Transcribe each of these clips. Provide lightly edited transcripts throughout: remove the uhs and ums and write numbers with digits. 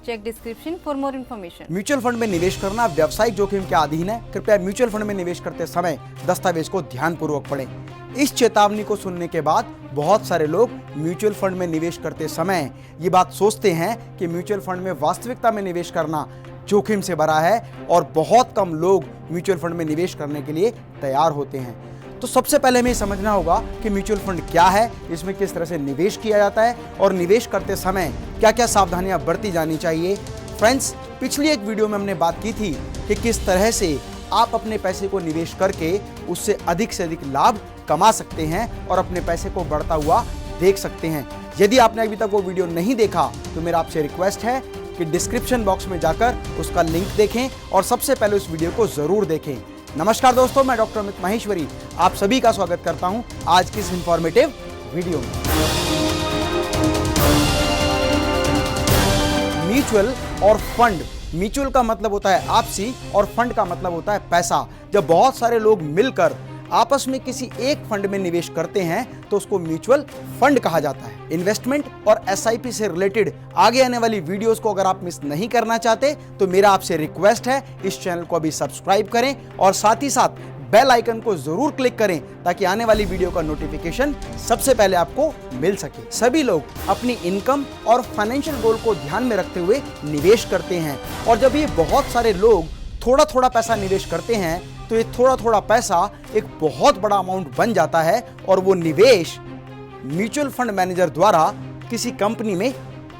Check description for more information. Mutual fund में निवेश करना व्यावसायिक जोखिम के अधीन है। कृपया म्यूचुअल फंड में निवेश करते समय दस्तावेज को ध्यानपूर्वक पढ़ें। इस चेतावनी को सुनने के बाद बहुत सारे लोग म्यूचुअल फंड में निवेश करते समय ये बात सोचते हैं कि म्यूचुअल फंड में वास्तविकता में निवेश करना जोखिम से भरा है और बहुत कम लोग म्यूचुअल फंड में निवेश करने के लिए तैयार होते हैं। तो सबसे पहले हमें समझना होगा कि म्यूचुअल फंड क्या है, इसमें किस तरह से निवेश किया जाता है और निवेश करते समय क्या क्या सावधानियां बरती जानी चाहिए। फ्रेंड्स, पिछली एक वीडियो में हमने बात की थी कि किस तरह से आप अपने पैसे को निवेश करके उससे अधिक से अधिक लाभ कमा सकते हैं और अपने पैसे को बढ़ता हुआ देख सकते हैं। यदि आपने अभी तक वो वीडियो नहीं देखा तो मेरा आपसे रिक्वेस्ट है कि डिस्क्रिप्शन बॉक्स में जाकर उसका लिंक देखें और सबसे पहले उस वीडियो को जरूर देखें। नमस्कार दोस्तों, मैं डॉक्टर अमित माहेश्वरी आप सभी का स्वागत करता हूं आज की इस इंफॉर्मेटिव वीडियो में। म्यूचुअल और फंड, म्यूचुअल का मतलब होता है आपसी और फंड का मतलब होता है पैसा। जब बहुत सारे लोग मिलकर आपस में किसी एक फंड में निवेश करते हैं तो उसको म्यूचुअल फंड कहा जाता है। इन्वेस्टमेंट और एसआईपी से रिलेटेड आगे आने वाली वीडियोस को अगर आप मिस नहीं करना चाहते तो मेरा आपसे रिक्वेस्ट है इस चैनल को अभी सब्सक्राइब करें और साथ ही साथ बेल आइकन को जरूर क्लिक करें ताकि आने वाली वीडियो का नोटिफिकेशन सबसे पहले आपको मिल सके। सभी लोग अपनी इनकम और फाइनेंशियल गोल को ध्यान में रखते हुए निवेश करते हैं और जब ये बहुत सारे लोग थोड़ा थोड़ा पैसा निवेश करते हैं तो ये थोड़ा थोड़ा पैसा एक बहुत बड़ा अमाउंट बन जाता है और वो निवेश म्यूचुअल फंड मैनेजर द्वारा किसी कंपनी में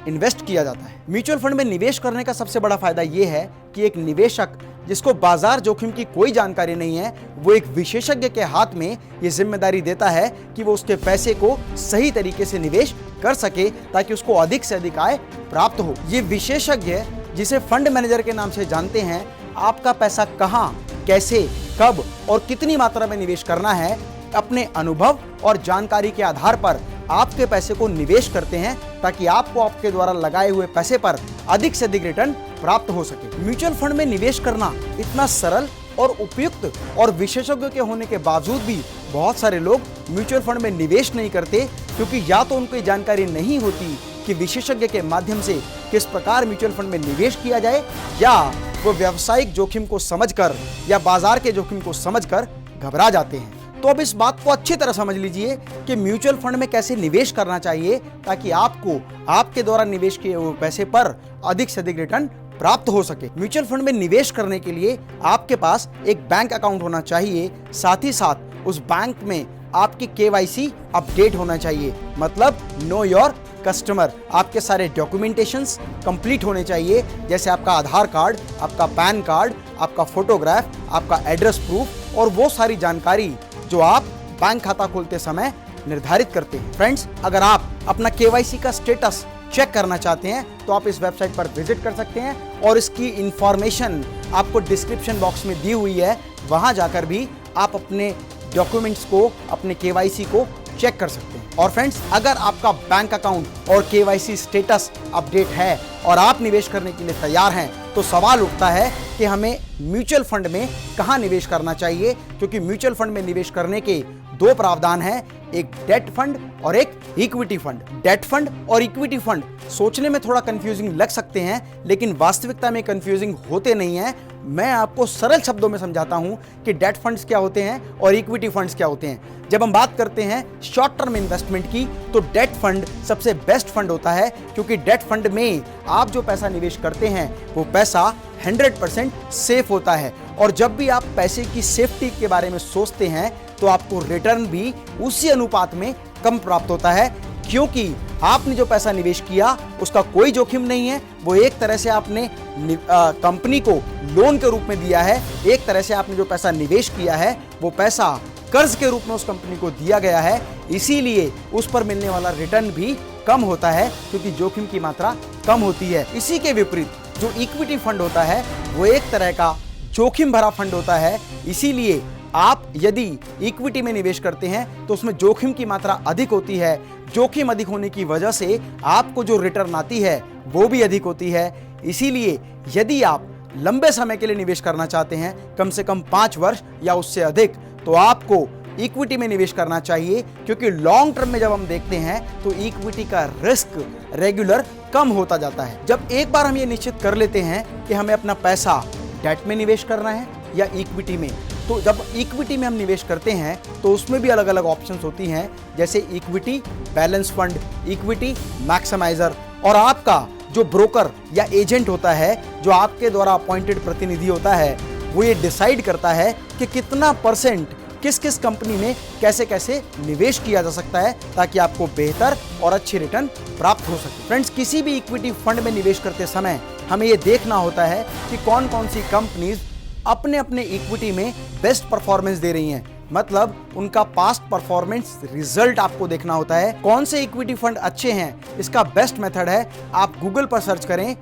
इन्वेस्ट किया जाता है। म्यूचुअल फंड में निवेश करने का सबसे बड़ा फायदा ये है कि एक निवेशक जिसको बाजार जोखिम की कोई जानकारी नहीं है वो एक विशेषज्ञ के हाथ में ये जिम्मेदारी देता है कि वो उसके पैसे को सही तरीके से निवेश कर सके ताकि उसको अधिक से अधिक आय प्राप्त हो। ये विशेषज्ञ जिसे फंड मैनेजर के नाम से जानते हैं आपका पैसा कहाँ, कैसे, कब और कितनी मात्रा में निवेश करना है अपने अनुभव और जानकारी के आधार पर आपके पैसे को निवेश करते हैं ताकि आपको आपके द्वारा लगाए हुए पैसे पर अधिक से अधिक रिटर्न प्राप्त हो सके। म्यूचुअल फंड में निवेश करना इतना सरल और उपयुक्त और विशेषज्ञ के होने के बावजूद भी बहुत सारे लोग म्यूचुअल फंड में निवेश नहीं करते क्योंकि या तो उनको जानकारी नहीं होती कि विशेषज्ञ के माध्यम से किस प्रकार म्यूचुअल फंड में निवेश किया जाए या वो व्यावसायिक जोखिम को समझकर या बाजार के जोखिम को समझकर घबरा जाते हैं। तो अब इस बात को अच्छी तरह समझ लीजिए कि म्यूचुअल फंड में कैसे निवेश करना चाहिए ताकि आपको आपके द्वारा निवेश किए हुए पैसे पर अधिक से अधिक रिटर्न प्राप्त हो सके। म्यूचुअल फंड में निवेश करने के लिए आपके पास एक बैंक अकाउंट होना चाहिए, साथ ही साथ उस बैंक में आपकी KYC अपडेट होना चाहिए, मतलब नो योर कस्टमर। आपके सारे डॉक्यूमेंटेशंस कंप्लीट होने चाहिए, जैसे आपका आधार कार्ड, आपका पैन कार्ड, आपका फोटोग्राफ, आपका एड्रेस प्रूफ और वो सारी जानकारी जो आप बैंक खाता खोलते समय निर्धारित करते हैं। फ्रेंड्स, अगर आप अपना KYC का स्टेटस चेक करना चाहते हैं तो आप इस वेबसाइट पर विजिट कर सकते हैं और इसकी इंफॉर्मेशन आपको डिस्क्रिप्शन बॉक्स में दी हुई है। वहां जाकर भी आप अपने डॉक्यूमेंट्स को, अपने KYC को चेक कर सकते हैं। और फ्रेंड्स, अगर आपका बैंक अकाउंट और KYC स्टेटस अपडेट है और आप निवेश करने के लिए तैयार हैं तो सवाल उठता है कि हमें म्यूचुअल फंड में कहां निवेश करना चाहिए, क्योंकि म्यूचुअल फंड में निवेश करने के दो प्रावधान हैं, एक डेट फंड और एक इक्विटी फंड। डेट फंड और इक्विटी फंड सोचने में थोड़ा कंफ्यूजिंग लग सकते हैं लेकिन वास्तविकता में कंफ्यूजिंग होते नहीं हैं। मैं आपको सरल शब्दों में समझाता हूं कि डेट फंड्स क्या होते हैं और इक्विटी फंड्स क्या होते हैं। जब हम बात करते हैं शॉर्ट टर्म इन्वेस्टमेंट की तो डेट फंड सबसे बेस्ट फंड होता है, क्योंकि डेट फंड में आप जो पैसा निवेश करते हैं वो पैसा 100% सेफ होता है और जब भी आप पैसे की सेफ्टी के बारे में सोचते हैं तो आपको रिटर्न भी उसी अनुपात में कम प्राप्त होता है, क्योंकि आपने जो पैसा निवेश किया उसका कोई जोखिम नहीं है। वो एक तरह से आपने कंपनी को लोन के रूप में दिया है, एक तरह से आपने जो पैसा निवेश किया है वो पैसा कर्ज के रूप में उस कंपनी को दिया गया है, इसीलिए उस पर मिलने वाला रिटर्न भी कम होता है क्योंकि जोखिम की मात्रा कम होती है। इसी के विपरीत जो इक्विटी फंड होता है वो एक तरह का जोखिम भरा फंड होता है, इसीलिए आप यदि इक्विटी में निवेश करते हैं तो उसमें जोखिम की मात्रा अधिक होती है। जोखिम अधिक होने की वजह से आपको जो रिटर्न आती है वो भी अधिक होती है। इसीलिए यदि आप लंबे समय के लिए निवेश करना चाहते हैं, कम से कम 5 वर्ष या उससे अधिक, तो आपको इक्विटी में निवेश करना चाहिए, क्योंकि लॉन्ग टर्म में जब हम देखते हैं तो इक्विटी का रिस्क रेगुलर कम होता जाता है। जब एक बार हम ये निश्चित कर लेते हैं कि हमें अपना पैसा डेट में निवेश करना है या इक्विटी में, तो जब इक्विटी में हम निवेश करते हैं तो उसमें भी अलग अलग ऑप्शंस होती हैं, जैसे equity balance fund, equity maximiser. और आपका जो ब्रोकर या एजेंट होता है, जो आपके द्वारा अपॉइंटेड प्रतिनिधि होता है, वो ये डिसाइड करता है कि कितना परसेंट किस किस कंपनी में कैसे कैसे निवेश किया जा सकता है, ताकि आपको बेहतर और अच्छी रिटर्न प्राप्त हो सके। फ्रेंड्स, किसी भी इक्विटी फंड में निवेश करते समय हमें ये देखना होता है कि कौन कौन सी कंपनीज अपने अपने इक्विटी में बेस्ट परफॉर्मेंस दे रही हैं, मतलब उनका पास्ट परफॉर्मेंस रिजल्ट आपको देखना होता है। कौन से इक्विटी फंड अच्छे हैं, इसका बेस्ट मेथड है आप गूगल पर सर्च करें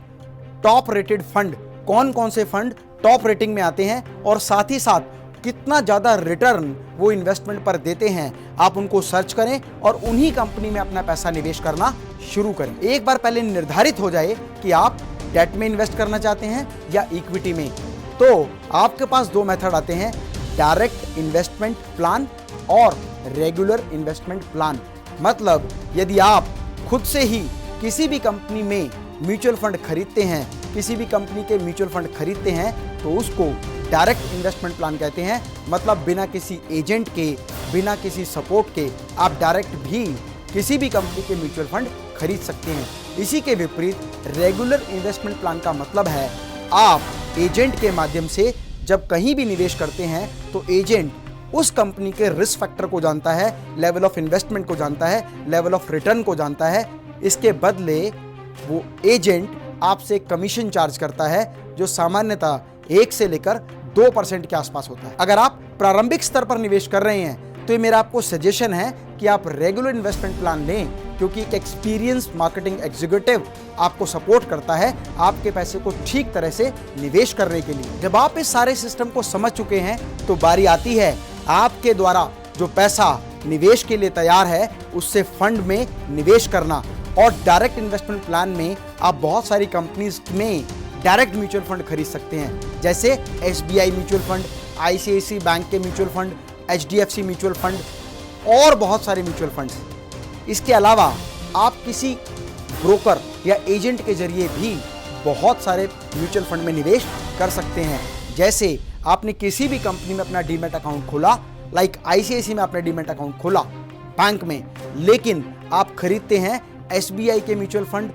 टॉप रेटेड फंड, कौन कौन से फंड टॉप रेटिंग में आते हैं और साथ ही साथ कितना ज़्यादा रिटर्न वो इन्वेस्टमेंट पर देते हैं, आप उनको सर्च करें और उन्हीं कंपनी में अपना पैसा निवेश करना शुरू करें। एक बार पहले निर्धारित हो जाए कि आप डेट में इन्वेस्ट करना चाहते हैं या इक्विटी में, तो आपके पास दो मेथड आते हैं, डायरेक्ट इन्वेस्टमेंट प्लान और रेगुलर इन्वेस्टमेंट प्लान। मतलब यदि आप खुद से ही किसी भी कंपनी में म्यूचुअल फंड खरीदते हैं, किसी भी कंपनी के म्यूचुअल फंड खरीदते हैं, तो उसको डायरेक्ट इन्वेस्टमेंट प्लान कहते हैं। मतलब बिना किसी एजेंट के, बिना किसी सपोर्ट के आप डायरेक्ट भी किसी भी कंपनी के म्यूचुअल फंड खरीद सकते हैं। इसी के विपरीत रेगुलर इन्वेस्टमेंट प्लान का मतलब है आप एजेंट के माध्यम से जब कहीं भी निवेश करते हैं तो एजेंट उस कंपनी के रिस्क फैक्टर को जानता है, लेवल ऑफ इन्वेस्टमेंट को जानता है, लेवल ऑफ रिटर्न को जानता है। इसके बदले वो एजेंट आपसे कमीशन चार्ज करता है, जो सामान्यतः 1 से लेकर 2% के आसपास होता है। अगर आप प्रारंभिक स्तर पर निवेश कर रहे हैं तो ये मेरा आपको सजेशन है कि आप रेगुलर इन्वेस्टमेंट प्लान लें, क्योंकि एक एक्सपीरियंस मार्केटिंग एग्जीक्यूटिव आपको सपोर्ट करता है आपके पैसे को ठीक तरह से निवेश करने के लिए। जब आप इस सारे सिस्टम को समझ चुके हैं तो बारी आती है आपके द्वारा जो पैसा निवेश के लिए तैयार है उससे फंड में निवेश करना। और डायरेक्ट इन्वेस्टमेंट प्लान में आप बहुत सारी कंपनीज में डायरेक्ट म्यूचुअल फंड खरीद सकते हैं, जैसे SBI mutual fund, ICICI bank के mutual fund, HDFC mutual fund और बहुत सारे म्यूचुअल फंड्स। इसके अलावा आप किसी ब्रोकर या एजेंट के जरिए भी बहुत सारे म्यूचुअल फंड में निवेश कर सकते हैं। जैसे आपने किसी भी कंपनी में अपना डीमैट अकाउंट खोला, लाइक ICICI में आपने डीमैट अकाउंट खोला बैंक में, लेकिन आप खरीदते हैं SBI के म्यूचुअल फंड,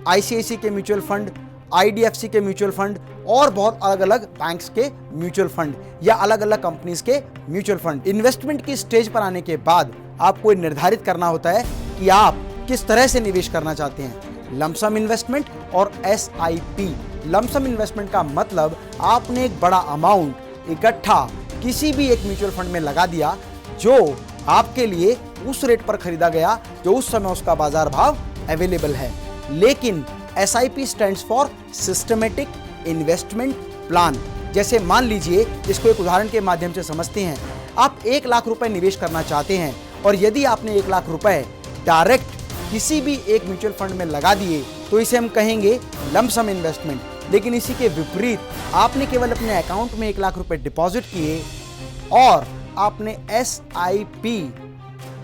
ICICI के म्यूचुअल फंड, IDFC के म्यूचुअल फंड और बहुत अलग अलग बैंक्स के म्यूचुअल फंड या अलग अलग कंपनीज के म्यूचुअल फंड। इन्वेस्टमेंट की स्टेज पर आने के बाद आपको निर्धारित करना होता है कि आप किस तरह से निवेश करना चाहते हैं, लमसम इन्वेस्टमेंट और SIP। लमसम इन्वेस्टमेंट का मतलब आपने एक बड़ा अमाउंट इकट्ठा किसी भी एक म्यूचुअल फंड में लगा दिया, जो आपके लिए उस रेट पर खरीदा गया जो उस समय उसका बाजार भाव अवेलेबल है। लेकिन SIP stands for systematic investment plan. जैसे मान लीजिए, इसको एक उदाहरण के माध्यम से समझते हैं, आप 1 लाख रुपए निवेश करना चाहते हैं और यदि आपने 1 लाख रुपए डायरेक्ट किसी भी एक म्यूचुअल फंड में लगा दिए तो इसे हम कहेंगे लमसम इन्वेस्टमेंट। लेकिन इसी के विपरीत आपने केवल अपने अकाउंट में 1 लाख रुपए डिपॉजिट किए और आपने SIP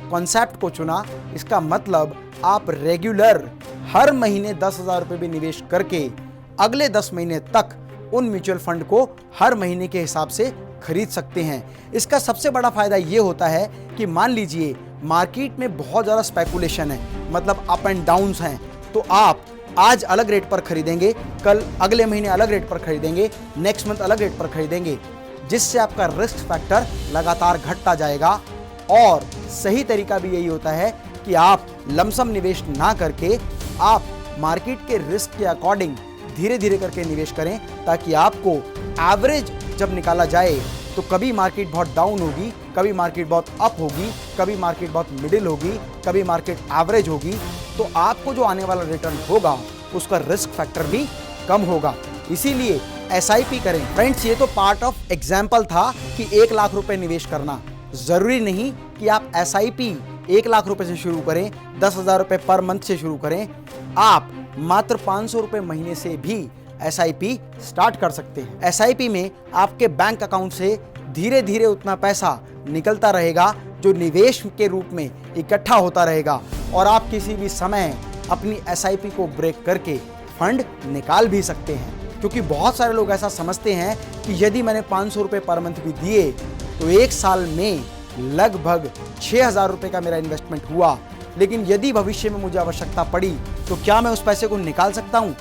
कॉन्सेप्ट को चुना। इसका मतलब आप रेगुलर हर महीने 10,000 रुपए भी निवेश करके अगले 10 महीने तक उन म्यूचुअल फंड को हर महीने के हिसाब से खरीद सकते हैं। इसका सबसे बड़ा फायदा ये होता है कि मान लीजिए मार्केट में बहुत ज़्यादा स्पेकुलेशन है, मतलब अप एंड डाउन्स हैं, तो आप आज अलग रेट पर खरीदेंगे, कल अगले महीने अलग रेट पर खरीदेंगे, नेक्स्ट मंथ अलग रेट पर खरीदेंगे, जिससे आपका रिस्क फैक्टर लगातार घटता जाएगा। और सही तरीका भी यही होता है कि आप लमसम निवेश ना करके आप मार्केट के रिस्क के अकॉर्डिंग धीरे धीरे करके निवेश करें, ताकि आपको एवरेज जब निकाला जाए तो कभी मार्केट बहुत डाउन होगी, कभी मार्केट बहुत अप होगी, कभी मार्केट बहुत मिडिल होगी, कभी मार्केट एवरेज होगी, तो आपको जो आने वाला रिटर्न होगा उसका रिस्क फैक्टर भी कम होगा। इसीलिए SIP करें। फ्रेंड्स, ये तो पार्ट ऑफ एग्जाम्पल था कि 1 लाख रुपए निवेश करना। जरूरी नहीं कि आप SIP 1 लाख रुपए से शुरू करें, 10,000 रुपए पर मंथ से शुरू करें। आप मात्र 500 रुपए महीने से भी SIP स्टार्ट कर सकते हैं। SIP में आपके बैंक अकाउंट से धीरे धीरे उतना पैसा निकलता रहेगा जो निवेश के रूप में इकट्ठा होता रहेगा और आप किसी भी समय अपनी एसआईपी को ब्रेक करके फंड निकाल भी सकते हैं। क्योंकि बहुत सारे लोग ऐसा समझते हैं कि यदि मैंने 500 रुपये पर मंथ भी दिए तो एक साल में लगभग 6,000 रुपये का मेरा इन्वेस्टमेंट हुआ, लेकिन यदि भविष्य में मुझे आवश्यकता पड़ी तो क्या मैं उस पैसे को निकाल सकता हूँ?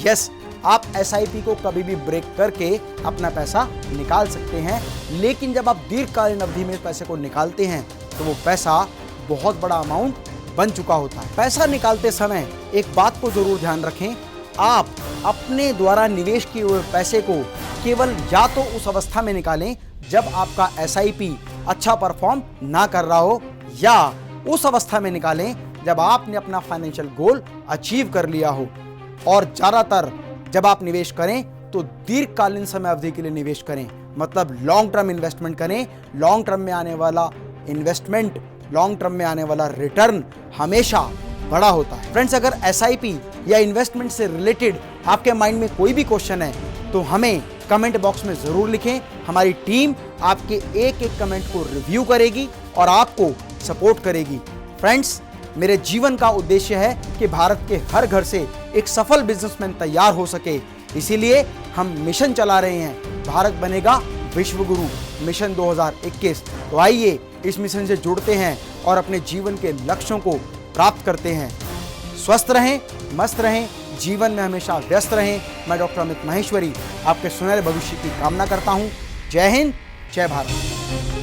यस, आप एसआईपी को कभी भी ब्रेक करके अपना पैसा निकाल सकते हैं, लेकिन जब आप दीर्घकालीन अवधि में पैसे को निकालते हैं तो वो पैसा बहुत बड़ा अमाउंट बन चुका होता है। पैसा निकालते समय एक बात को जरूर ध्यान रखें, आप अपने द्वारा निवेश किए हुए पैसे को केवल या तो उस अवस्था में निकालें जब आपका एसआईपी अच्छा परफॉर्म ना कर रहा हो, या उस अवस्था में निकालें जब आपने अपना फाइनेंशियल गोल अचीव कर लिया हो। और ज़्यादातर जब आप निवेश करें तो दीर्घकालीन समय अवधि के लिए निवेश करें, मतलब लॉन्ग टर्म इन्वेस्टमेंट करें। लॉन्ग टर्म में आने वाला इन्वेस्टमेंट, लॉन्ग टर्म में आने वाला रिटर्न हमेशा बड़ा होता है। फ्रेंड्स, अगर एसआईपी या इन्वेस्टमेंट से रिलेटेड आपके माइंड में कोई भी क्वेश्चन है तो हमें कमेंट बॉक्स में जरूर लिखें। हमारी टीम आपके एक एक कमेंट को रिव्यू करेगी और आपको सपोर्ट करेगी। फ्रेंड्स, मेरे जीवन का उद्देश्य है कि भारत के हर घर से एक सफल बिजनेसमैन तैयार हो सके, इसीलिए हम मिशन चला रहे हैं, भारत बनेगा विश्व गुरु मिशन 2021। तो आइए इस मिशन से जुड़ते हैं और अपने जीवन के लक्ष्यों को प्राप्त करते हैं। स्वस्थ रहें, मस्त रहें, जीवन में हमेशा व्यस्त रहें। मैं डॉक्टर अमित माहेश्वरी आपके सुनहरे भविष्य की कामना करता हूं। जय हिंद, जय भारत।